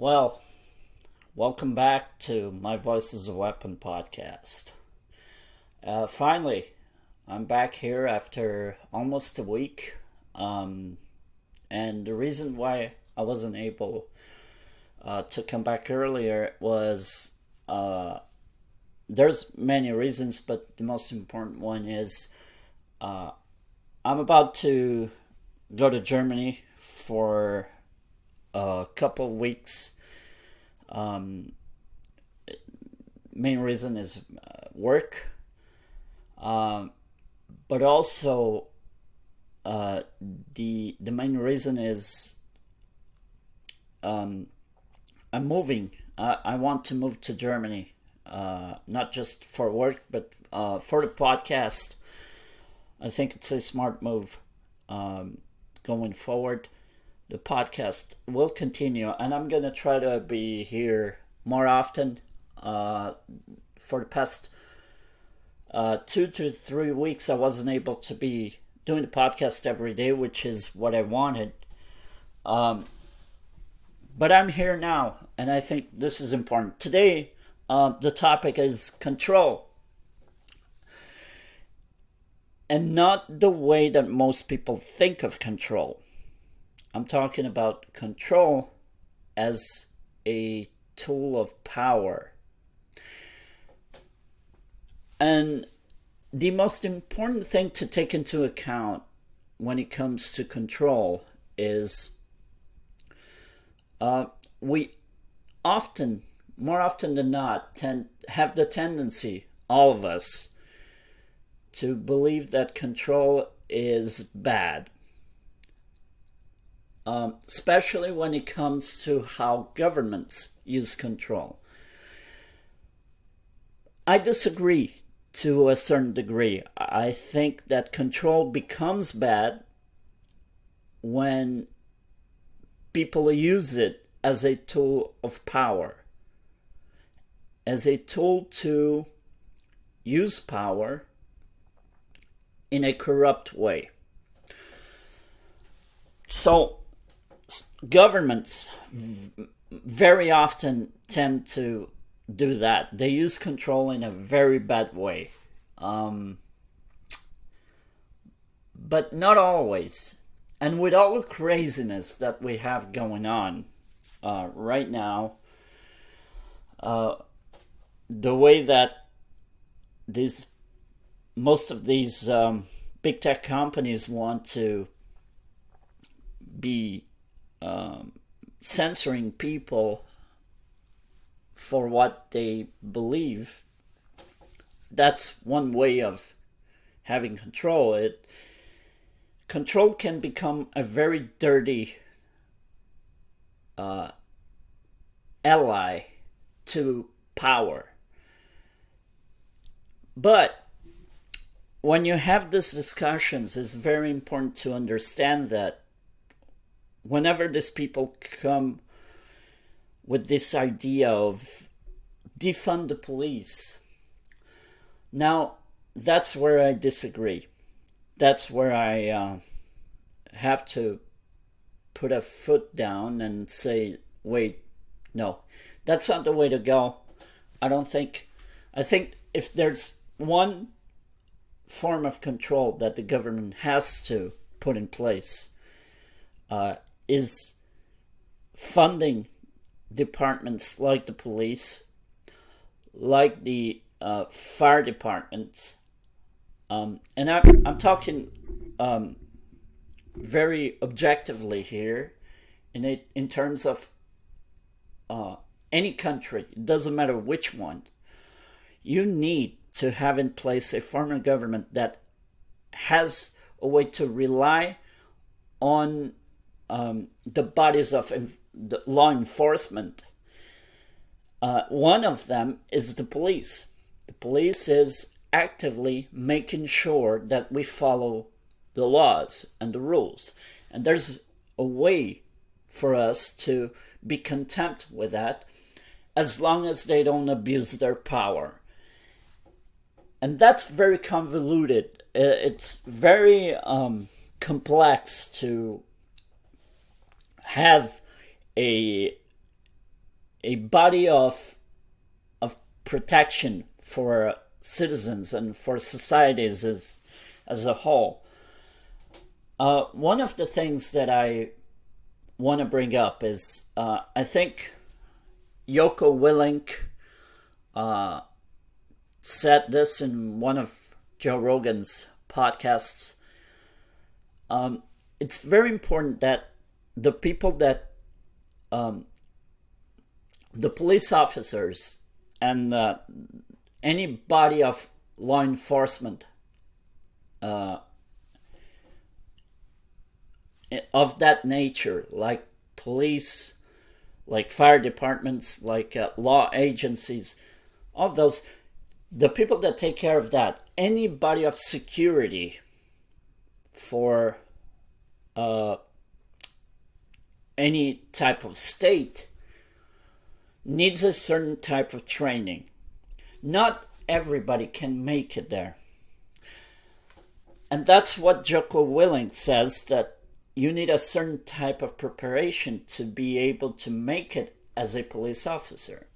Well, welcome back to My Voice is a Weapon podcast. Finally, I'm back here after almost a week. And the reason why I wasn't able to come back earlier was there's many reasons, but the most important one is uh, I'm about to go to Germany for a couple of weeks. Um, Main reason is work, um, but also the main reason is um, I'm moving. I want to move to Germany, not just for work, but for the podcast. I think it's a smart move going forward. The podcast will continue, and I'm gonna try to be here more often. For the past 2 to 3 weeks, I wasn't able to be doing the podcast every day, which is what I wanted. Um, but I'm here now, and I think this is important. Today, the topic is control, and not the way that most people think of control. I'm talking about control as a tool of power. And the most important thing to take into account when it comes to control is we often, more often than not, have the tendency, all of us, to believe that control is bad. Especially when it comes to how governments use control. I disagree to a certain degree. I think that control becomes bad when people use it as a tool of power, as a tool to use power in a corrupt way. So, governments very often tend to do that. They use control in a very bad way. But not always. And with all the craziness that we have going on right now, the way that these most of these big tech companies want to be censoring people for what they believe, that's one way of having control. Control can become a very dirty ally to power. But when you have these discussions, it's very important to understand that whenever these people come with this idea of defund the police, now that's where I disagree. That's where I have to put a foot down and say, wait, no, that's not the way to go. I think if there's one form of control that the government has to put in place, is funding departments like the police, like the fire departments, and I'm talking very objectively here, in terms of any country. It doesn't matter which one. You need to have in place a form of government that has a way to rely on the bodies of the law enforcement. One of them is the police. The police is actively making sure that we follow the laws and the rules. And there's a way for us to be content with that, as long as they don't abuse their power. And that's very convoluted. It's very complex to have a a body of protection for citizens and for societies as a whole. One of the things that I want to bring up is I think Jocko Willink said this in one of Joe Rogan's podcasts. It's very important that the people that the police officers and any body of law enforcement of that nature, like police, like fire departments, like law agencies, all those, the people that take care of that, any body of security for any type of state needs a certain type of training. Not everybody can make it there. And that's what Jocko Willink says, that you need a certain type of preparation to be able to make it as a police officer.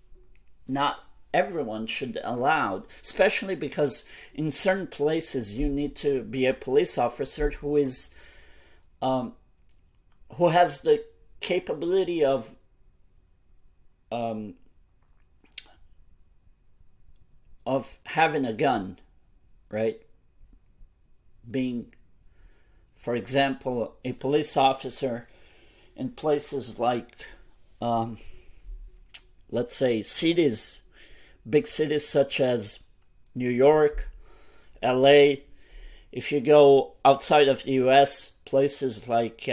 Not everyone should be allowed, especially because in certain places you need to be a police officer who is who has the capability of having a gun, right? Being, for example, a police officer in places like, let's say, cities, big cities such as New York, LA. If you go outside of the US, places like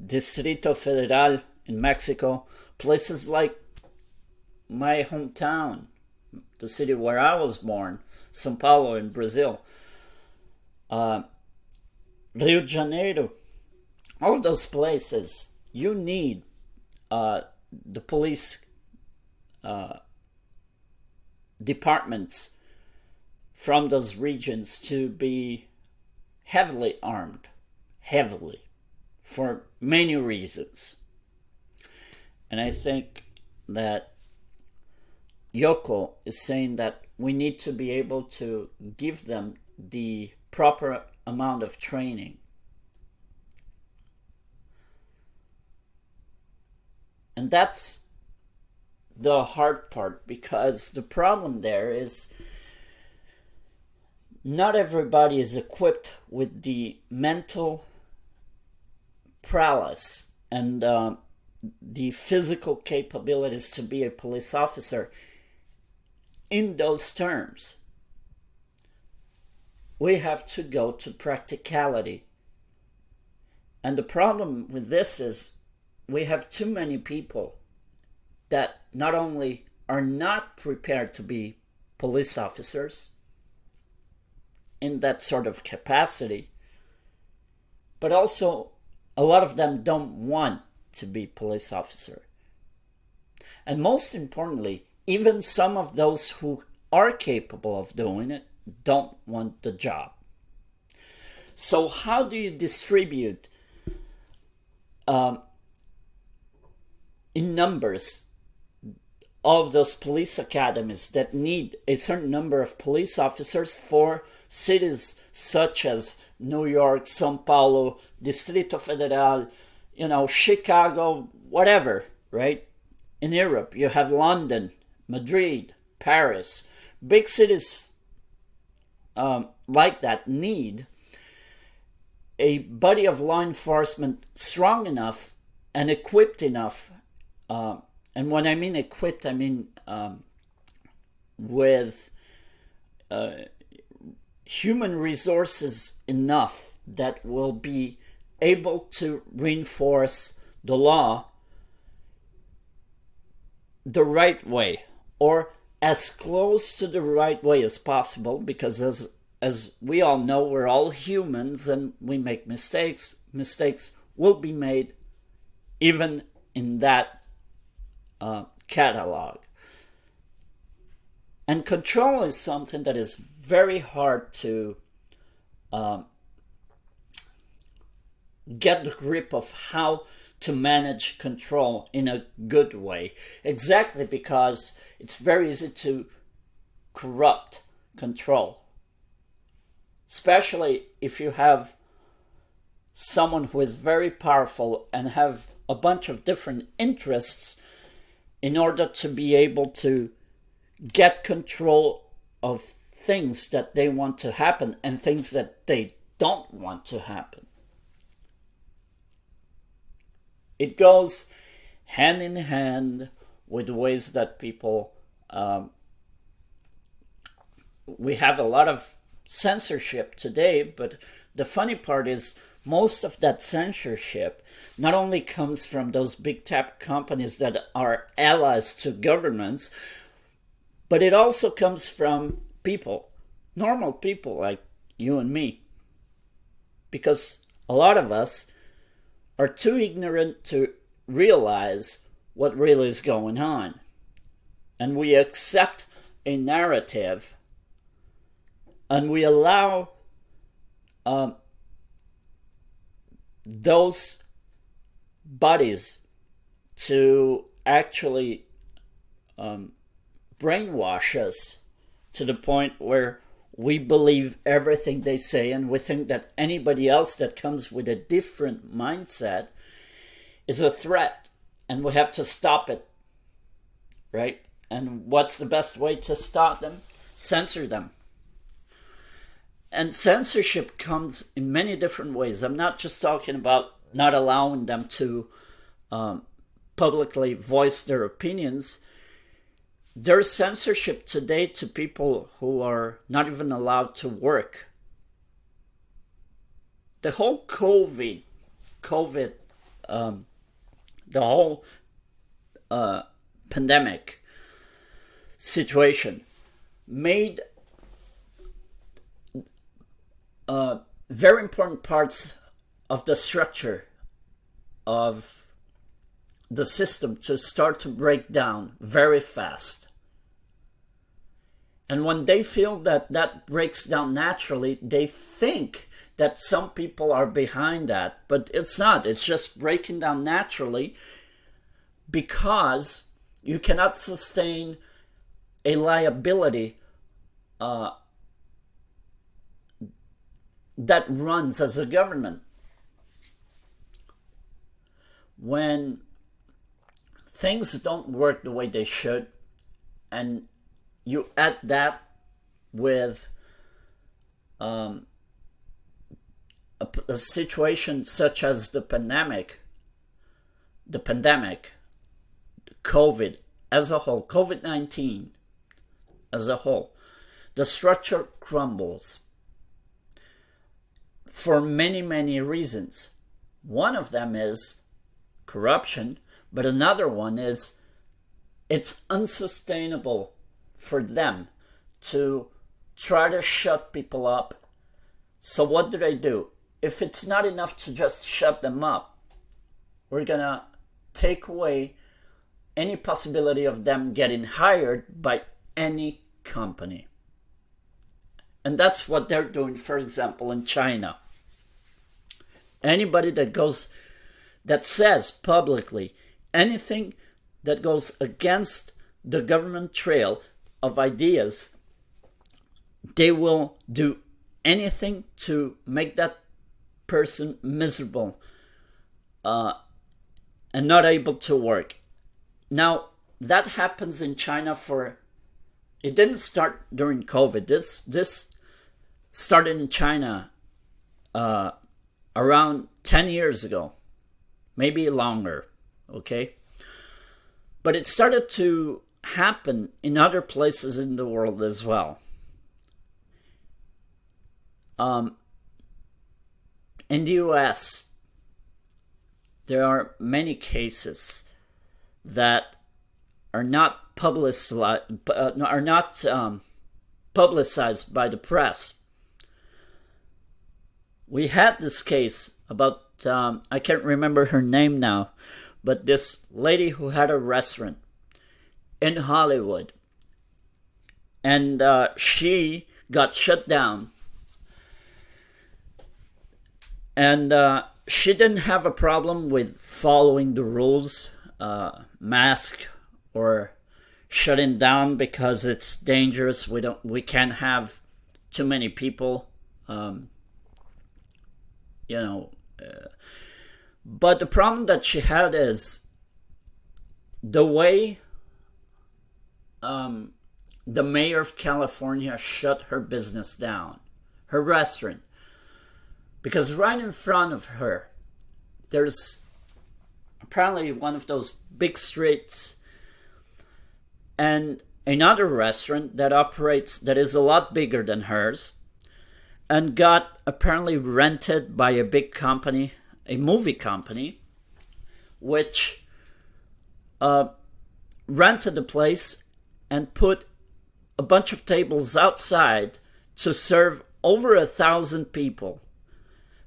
Distrito Federal in Mexico, places like my hometown, the city where I was born, São Paulo in Brazil, Rio de Janeiro, all of those places, you need the police departments from those regions to be heavily armed, for many reasons. And I think that Jocko is saying that we need to be able to give them the proper amount of training. And that's the hard part, because the problem there is not everybody is equipped with the mental prowess and the physical capabilities to be a police officer in those terms. We have to go to practicality. And the problem with this is we have too many people that not only are not prepared to be police officers in that sort of capacity, but also a lot of them don't want to be police officer. And most importantly, even some of those who are capable of doing it don't want the job. So how do you distribute in numbers of those police academies that need a certain number of police officers for cities such as New York, São Paulo, Distrito Federal, Chicago, whatever, right? In Europe, you have London, Madrid, Paris. Big cities like that need a body of law enforcement strong enough and equipped enough. And when I mean equipped, I mean with human resources enough that will be able to reinforce the law the right way, or as close to the right way as possible, because as we all know, we're all humans and we make mistakes. Mistakes will be made even in that catalog. And control is something that is very hard to get the grip of how to manage control in a good way, exactly because it's very easy to corrupt control, especially if you have someone who is very powerful and have a bunch of different interests in order to be able to get control of things that they want to happen and things that they don't want to happen. It goes hand in hand with ways that people, we have a lot of censorship today, but the funny part is most of that censorship not only comes from those big tech companies that are allies to governments, but it also comes from people, normal people like you and me. Because a lot of us are too ignorant to realize what really is going on. And we accept a narrative and we allow those bodies to actually brainwash us to the point where we believe everything they say, and we think that anybody else that comes with a different mindset is a threat and we have to stop it, right? And what's the best way to stop them? Censor them. And censorship comes in many different ways. I'm not just talking about not allowing them to publicly voice their opinions. There's censorship today to people who are not even allowed to work. The whole COVID, the whole pandemic situation made very important parts of the structure of the system to start to break down very fast. And when they feel that that breaks down naturally, they think that some people are behind that, but it's not. It's just breaking down naturally because you cannot sustain a liability that runs as a government. When things don't work the way they should, and you add that with a situation such as the pandemic, COVID as a whole, COVID-19 as a whole, the structure crumbles for many, many reasons. One of them is corruption, but another one is it's unsustainable for them to try to shut people up. So what do? If it's not enough to just shut them up, we're gonna take away any possibility of them getting hired by any company. And that's what they're doing, for example, in China. Anybody that says publicly anything that goes against the government trail of ideas, they will do anything to make that person miserable and not able to work. Now, that happens in China it didn't start during COVID. This started in China around 10 years ago, maybe longer, okay? But it started to happen in other places in the world as well. In the US, there are many cases that are not publicized publicized by the press. We had this case about I can't remember her name now, but this lady who had a restaurant in Hollywood, and she got shut down, and She didn't have a problem with following the rules, mask or shutting down because it's dangerous. We can't have too many people, you know. But the problem that she had is the way the mayor of California shut her business down, her restaurant. Because right in front of her, there's apparently one of those big streets and another restaurant that is a lot bigger than hers and got apparently rented by a big company, a movie company, which rented the place and put a bunch of tables outside to serve over 1,000 people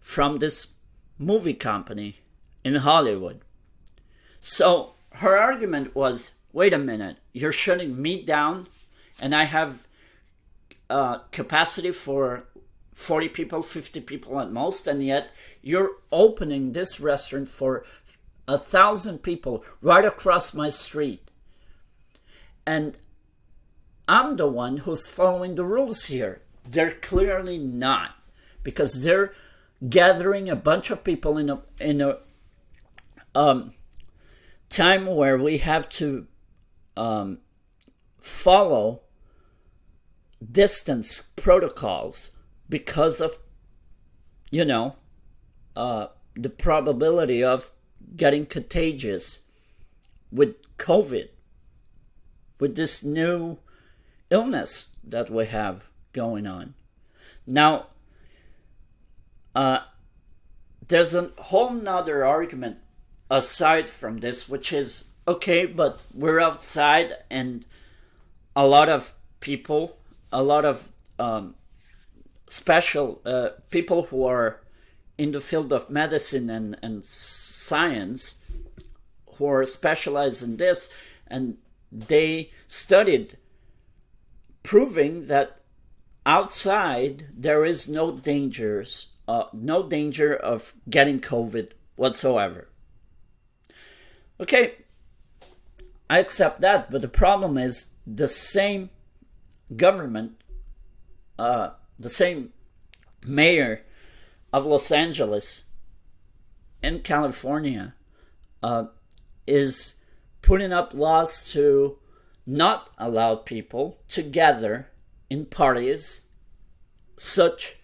from this movie company in Hollywood. So her argument was, wait a minute, you're shutting me down and I have capacity for 40 people, 50 people at most, and yet you're opening this restaurant for 1,000 people right across my street. And I'm the one who's following the rules here. They're clearly not, because they're gathering a bunch of people in a time where we have to follow distance protocols because of, the probability of getting contagious with COVID, with this new illness that we have going on. Now, there's a whole nother argument aside from this, which is, okay, but we're outside and a lot of people, a lot of special people who are in the field of medicine and science, who are specialized in this, and they studied proving that outside there is no danger of getting COVID whatsoever. Okay, I accept that, but the problem is the same government, the same mayor of Los Angeles in California is putting up laws to not allow people to gather in parties such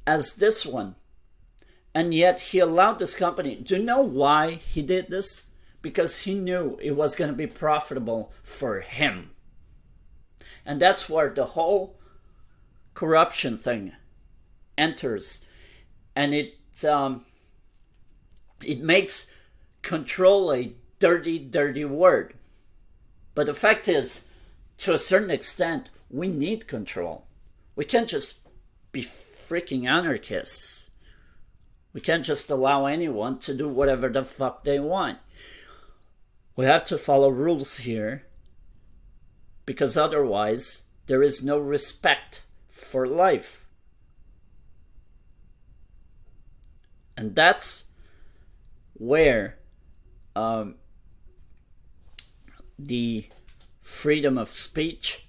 as this one. And yet he allowed this company. Do you know why he did this? Because he knew it was going to be profitable for him. And that's where the whole corruption thing enters. And it makes control a dirty, dirty word. But the fact is, to a certain extent, we need control. We can't just be freaking anarchists. We can't just allow anyone to do whatever the fuck they want. We have to follow rules here, because otherwise there is no respect for life. And that's where the freedom of speech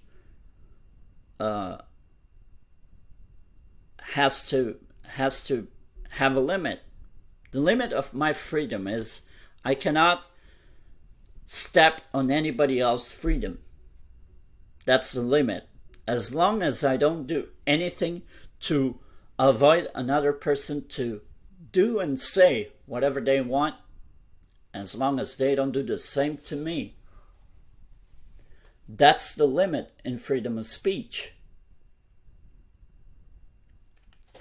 has to have a limit. The limit of my freedom is I cannot step on anybody else's freedom. That's the limit. As long as I don't do anything to avoid another person to do and say whatever they want, as long as they don't do the same to me, that's the limit in freedom of speech.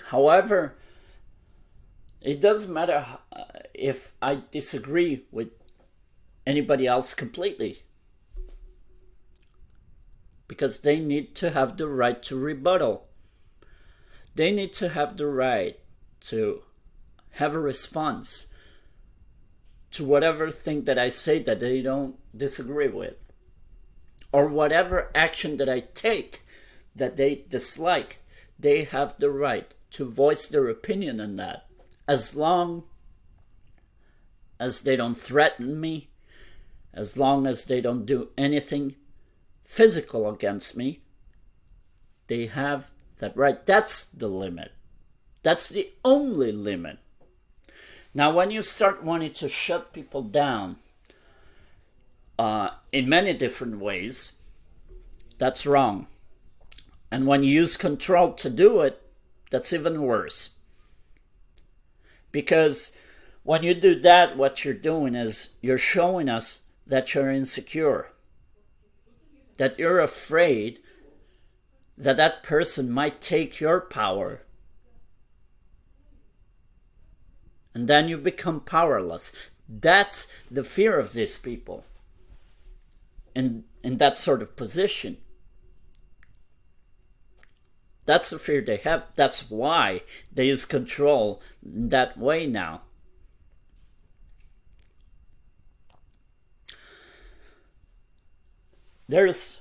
However, it doesn't matter if I disagree with anybody else completely, because they need to have the right to rebuttal. They need to have the right to have a response to whatever thing that I say that they don't disagree with, or whatever action that I take that they dislike. They have the right to voice their opinion on that, as long as they don't threaten me, as long as they don't do anything physical against me, they have that right. That's the limit. That's the only limit. Now, when you start wanting to shut people down in many different ways, that's wrong. And when you use control to do it, that's even worse. Because when you do that, what you're doing is you're showing us that you're insecure, that you're afraid that that person might take your power, and then you become powerless. That's the fear of these people in that sort of position. That's the fear they have. That's why they use control in that way now. There's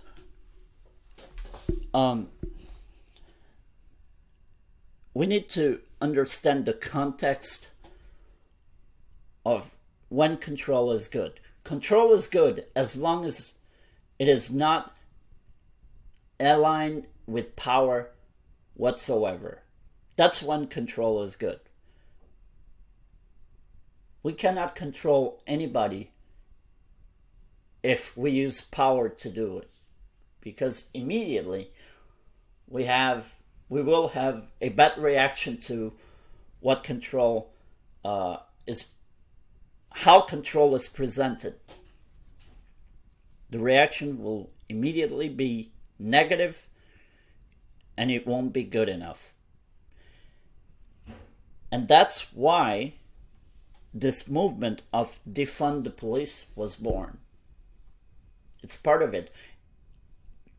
we need to understand the context of when control is good. Control is good as long as it is not aligned with power whatsoever. That's when control is good. We cannot control anybody if we use power to do it, because immediately we will have a bad reaction to what control is, how control is presented. The reaction will immediately be negative, and it won't be good enough. And that's why this movement of defund the police was born. It's part of it.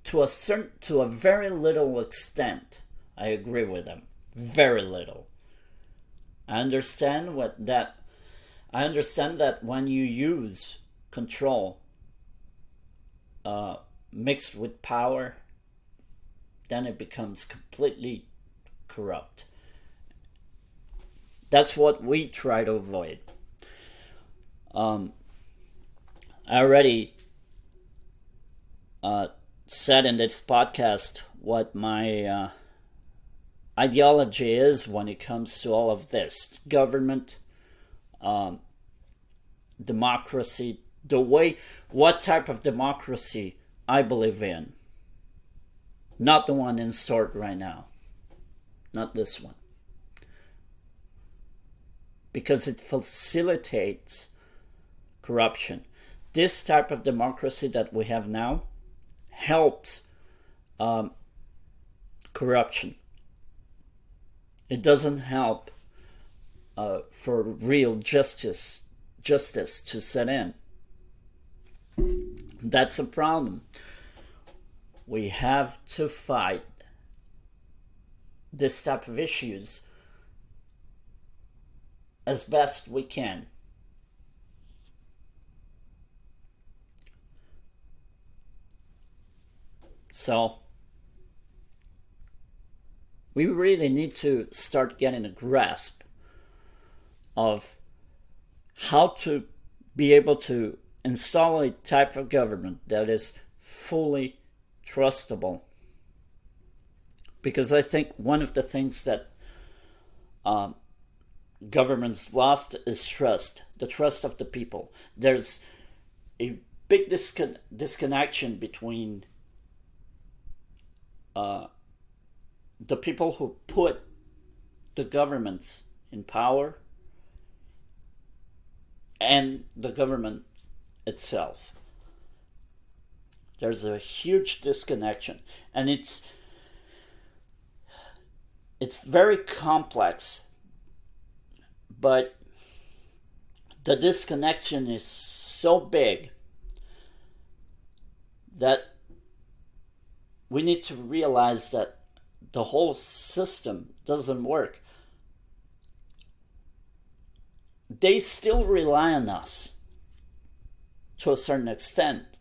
To a very little extent, I agree with them. Very little. I understand that when you use control mixed with power, then it becomes completely corrupt. That's what we try to avoid. I already said in this podcast what my ideology is when it comes to all of this. Government, democracy, what type of democracy I believe in. Not the one in store right now. Not this one. Because it facilitates corruption. This type of democracy that we have now helps corruption. It doesn't help for real justice to set in. That's a problem. We have to fight this type of issues as best we can. So, we really need to start getting a grasp of how to be able to install a type of government that is fully trustable. Because I think one of the things that governments lost is trust, the trust of the people. There's a big disconnection between the people who put the governments in power and the government itself. There's a huge disconnection, and it's very complex, but the disconnection is so big that we need to realize that the whole system doesn't work. They still rely on us to a certain extent.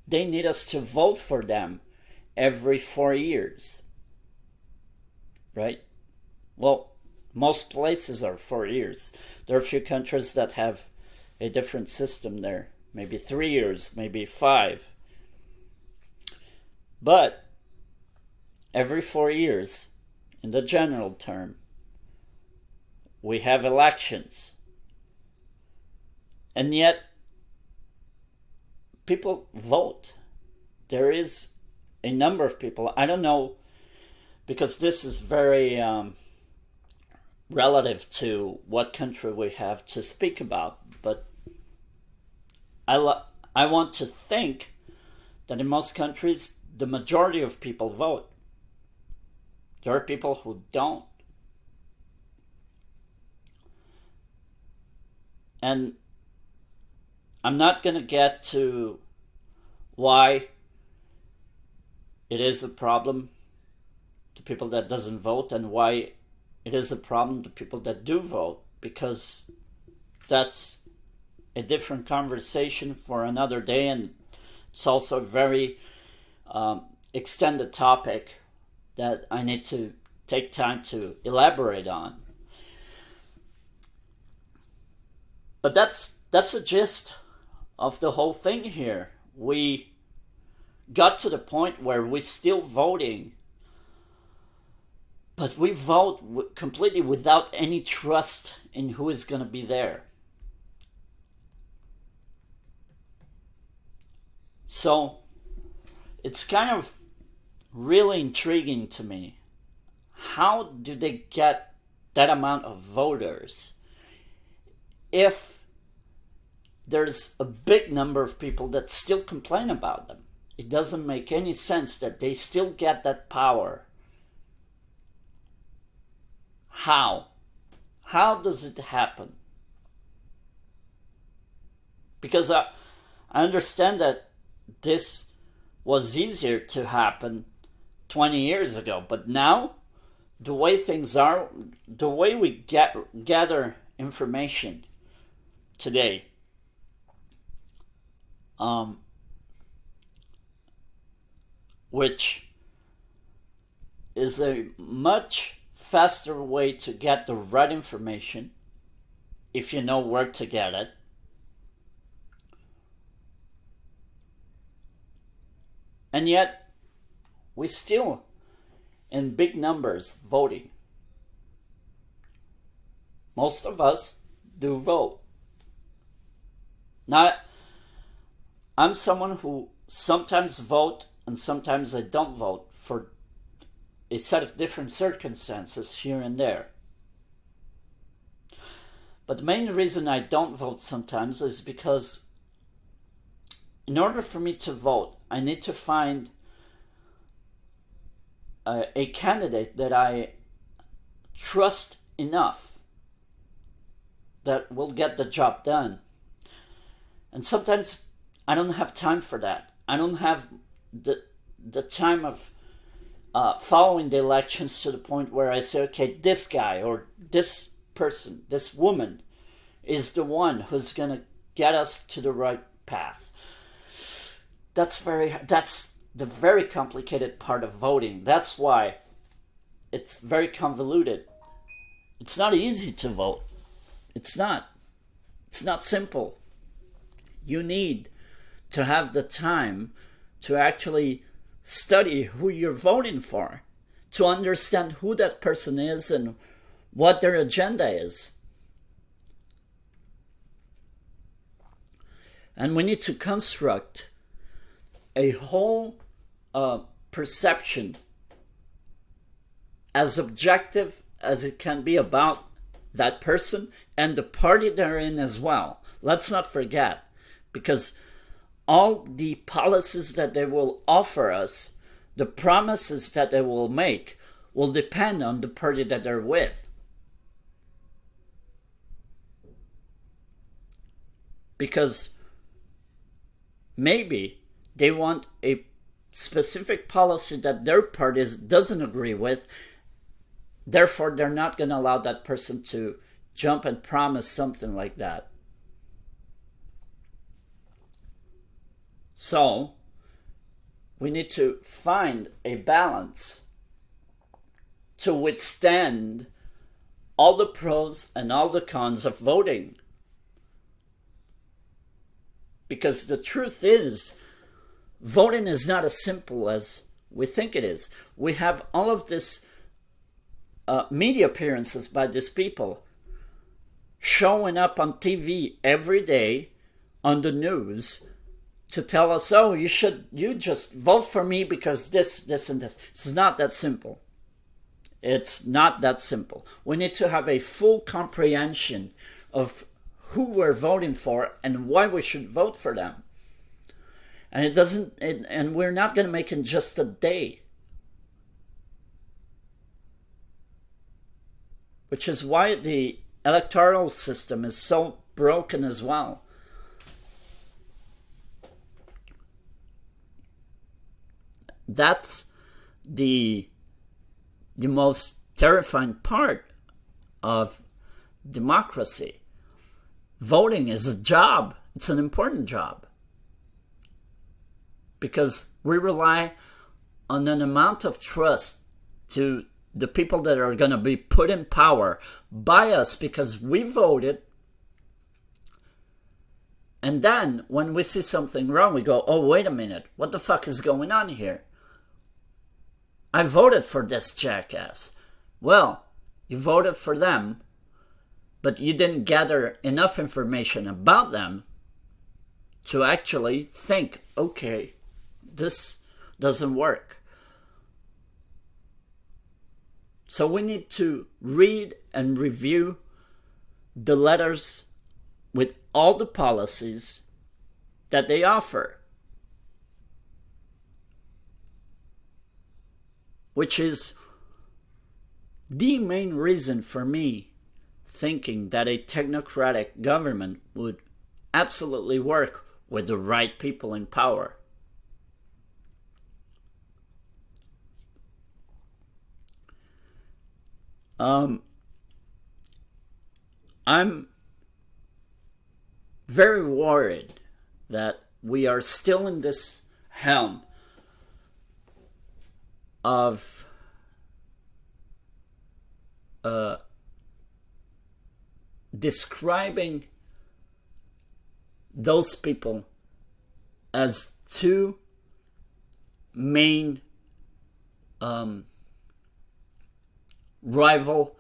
They need us to vote for them every 4 years. Right? Well, Most places are 4 years. There are a few countries that have a different system there. Maybe 3 years, maybe 5. But every 4 years, in the general term, we have elections. And yet, people vote. There is a number of people, I don't know, because this is very relative to what country we have to speak about, but I want to think that in most countries, the majority of people vote. There are people who don't. And I'm not going to get to why it is a problem to people that doesn't vote and why it is a problem to people that do vote, because that's a different conversation for another day, and it's also a very extended topic that I need to take time to elaborate on. But that's the gist of the whole thing here. We got to the point where we're still voting, but we vote completely without any trust in who is going to be there. So it's kind of really intriguing to me. How do they get that amount of voters if there's a big number of people that still complain about them? It doesn't make any sense that they still get that power. How? How does it happen? Because I understand that this was easier to happen 20 years ago, but now the way things are, the way we gather information today, which is a much faster way to get the right information if you know where to get it. And yet, we still, in big numbers, voting. Most of us do vote. Now, I'm someone who sometimes vote and sometimes I don't vote for a set of different circumstances here and there. But the main reason I don't vote sometimes is because in order for me to vote, I need to find a candidate that I trust enough that will get the job done. And sometimes I don't have time for that. I don't have the time of following the elections to the point where I say, okay, this guy or this person, this woman is the one who's going to get us to the right path. That's the very complicated part of voting. That's why it's very convoluted. It's not easy to vote. It's not simple. You need to have the time to actually study who you're voting for, to understand who that person is and what their agenda is. And we need to construct a whole perception as objective as it can be about that person and the party they're in as well. Let's not forget, because all the policies that they will offer us, the promises that they will make, will depend on the party that they're with. Because maybe they want a specific policy that their party doesn't agree with. Therefore, they're not going to allow that person to jump and promise something like that. So, we need to find a balance to withstand all the pros and all the cons of voting. Because the truth is, voting is not as simple as we think it is. We have all of this media appearances by these people showing up on TV every day on the news to tell us, oh, you just vote for me because this, and this. It's not that simple. It's not that simple. We need to have a full comprehension of who we're voting for and why we should vote for them. And and we're not going to make it in just a day. Which is why the electoral system is so broken as well. That's the most terrifying part of democracy. Voting is a job. It's an important job. Because we rely on an amount of trust to the people that are going to be put in power by us because we voted. And then when we see something wrong, we go, oh, wait a minute. What the fuck is going on here? I voted for this jackass. Well, you voted for them, but you didn't gather enough information about them to actually think, okay, this doesn't work. So we need to read and review the letters with all the policies that they offer, which is the main reason for me thinking that a technocratic government would absolutely work with the right people in power. I'm very worried that we are still in this helm of describing those people as two main rival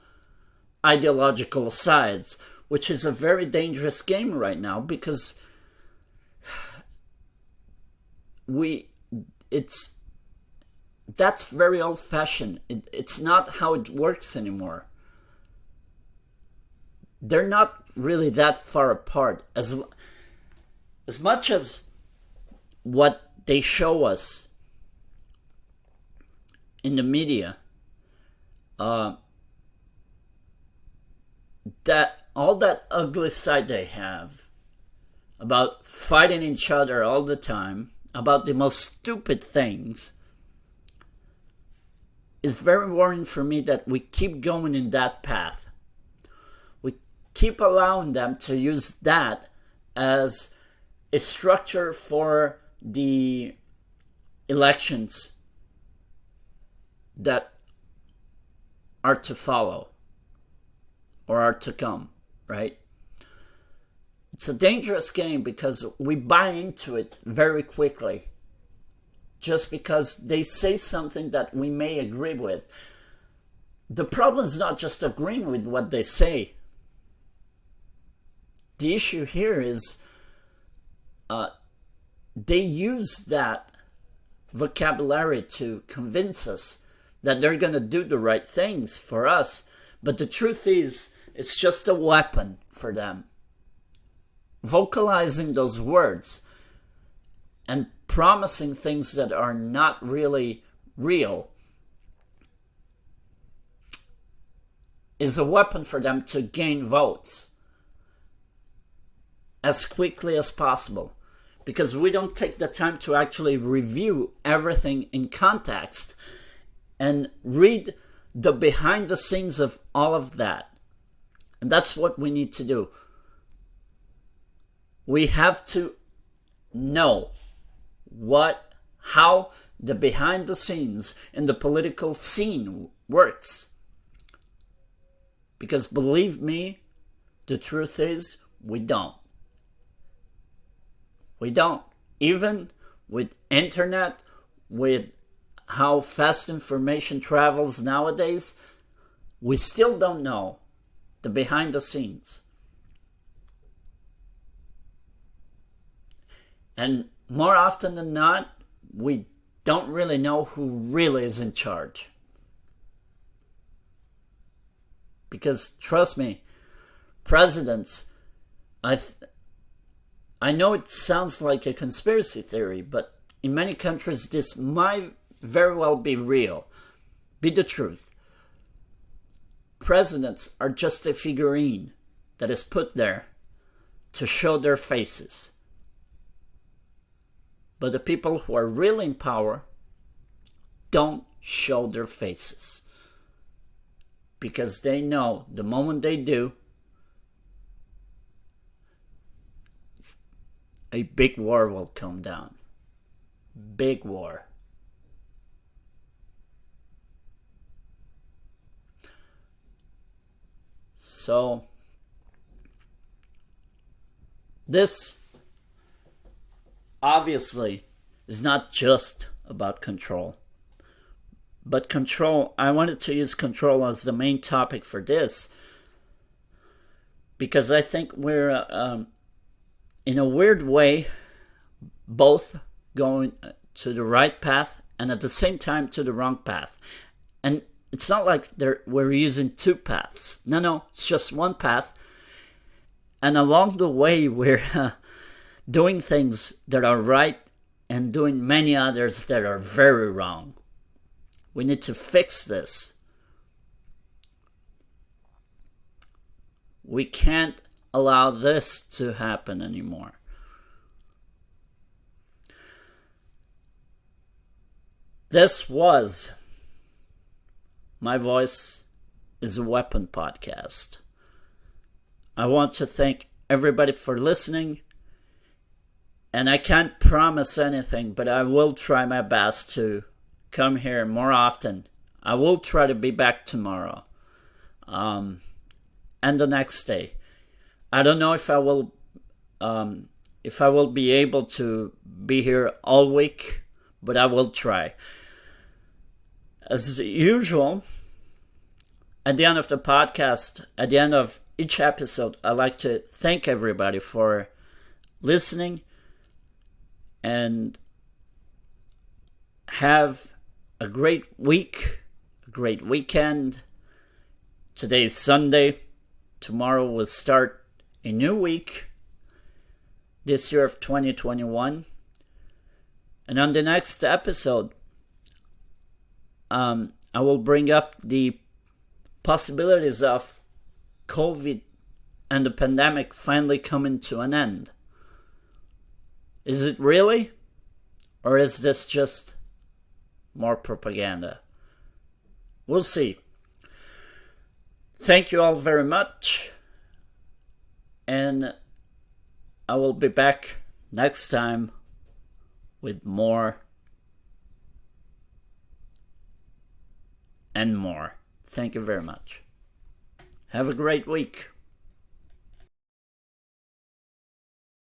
ideological sides, which is a very dangerous game right now because that's very old-fashioned. It's not how it works anymore. They're not really that far apart. As much as what they show us in the media, that all that ugly side they have about fighting each other all the time, about the most stupid things, is very worrying for me that we keep going in that path. We keep allowing them to use that as a structure for the elections that are to follow or are to come, right? It's a dangerous game because we buy into it very quickly just because they say something that we may agree with. The problem is not just agreeing with what they say. The issue here is they use that vocabulary to convince us that they're going to do the right things for us. But the truth is, it's just a weapon for them. Vocalizing those words and promising things that are not really real is a weapon for them to gain votes as quickly as possible. Because we don't take the time to actually review everything in context and read the behind the scenes of all of that. And that's what we need to do. We have to know how the behind the scenes in the political scene works. Because believe me, the truth is, we don't. We don't. Even with internet, with how fast information travels nowadays, we still don't know the behind the scenes. And more often than not, we don't really know who really is in charge. Because trust me, presidents, I know it sounds like a conspiracy theory, but in many countries this might very well be real, be the truth. Presidents are just a figurine that is put there to show their faces. But the people who are really in power don't show their faces. Because they know the moment they do, a big war will come down. Big war. So, this obviously is not just about control. But control, I wanted to use control as the main topic for this because I think we're, in a weird way, both going to the right path and at the same time to the wrong path. And it's not like we're using two paths. No, it's just one path. And along the way, we're doing things that are right and doing many others that are very wrong. We need to fix this. We can't allow this to happen anymore. This was My Voice is a Weapon podcast. I want to thank everybody for listening. And I can't promise anything, but I will try my best to come here more often. I will try to be back tomorrow. And the next day. I don't know if I will be able to be here all week, but I will try. As usual, at the end of the podcast, at the end of each episode, I like to thank everybody for listening and have a great week, a great weekend. Today is Sunday. Tomorrow will start a new week, this year of 2021. And on the next episode, I will bring up the possibilities of COVID and the pandemic finally coming to an end. Is it really? Or is this just more propaganda? We'll see. Thank you all very much. And I will be back next time with more and more. Thank you very much. Have a great week.